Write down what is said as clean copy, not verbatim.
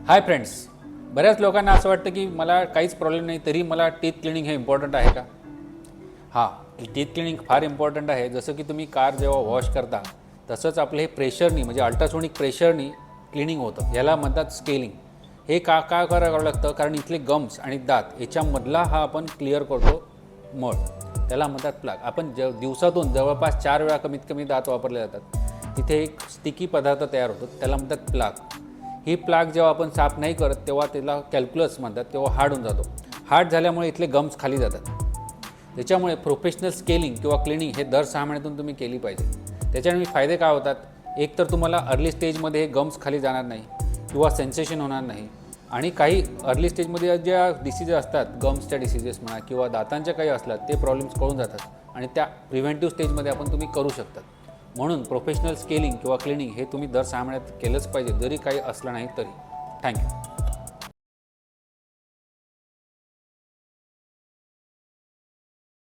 Hi friends, बऱ्याच लोकांना असं वाटतं की मला काहीच प्रॉब्लेम नाही तरी मला टीथ क्लिनिंग हे इम्पॉर्टंट आहे का? हां, टीथ क्लिनिंग फार इम्पॉर्टंट आहे. जसं की तुम्ही कार जेव्हा वॉश करता तसंच आपलं हे प्रेशरनी म्हणजे अल्ट्रासोनिक प्रेशरनी क्लिनिंग होतं. याला म्हणतात स्केलिंग. हे का का करावं लागतं? कारण इथले गम्स आणि दात याच्यामधला हा आपण क्लिअर करतो मळ, त्याला म्हणतात प्लाक. आपण दिवसातून जवळपास 4 वेळा कमीत कमी दात वापरले जातात. तिथे एक स्टिकी पदार्थ तयार होतो, त्याला म्हणतात प्लाक. ही प्लाक जेव्हा आपण साफ नाही करत तेव्हा त्याला कॅल्क्युलस म्हणतात, तेव्हा हार्ड होऊन जातो. हार्ड झाल्यामुळे इथले गम्स खाली जातात. त्याच्यामुळे प्रोफेशनल स्केलिंग किंवा क्लिनिंग हे दर 6 महिन्यातून तुम्ही केली पाहिजे. त्याच्याने फायदे काय होतात? एक तर तुम्हाला अर्ली स्टेजमध्ये हे गम्स खाली जाणार नाही किंवा सेन्सेशन होणार नाही. आणि काही अर्ली स्टेजमध्ये ज्या डिसीजेस असतात, गम्सच्या डिसीजेस म्हणा किंवा दातांच्या काही असतात, ते प्रॉब्लेम्स कळून जातात आणि त्या प्रिव्हेंटिव्ह स्टेजमध्ये आपण तुम्ही करू शकतात. म्हणून प्रोफेशनल स्केलिंग किंवा क्लिनिंग हे तुम्ही दर 6 महिन्यात केलंच पाहिजे, जरी काही असलं नाही तरी. थँक्यू.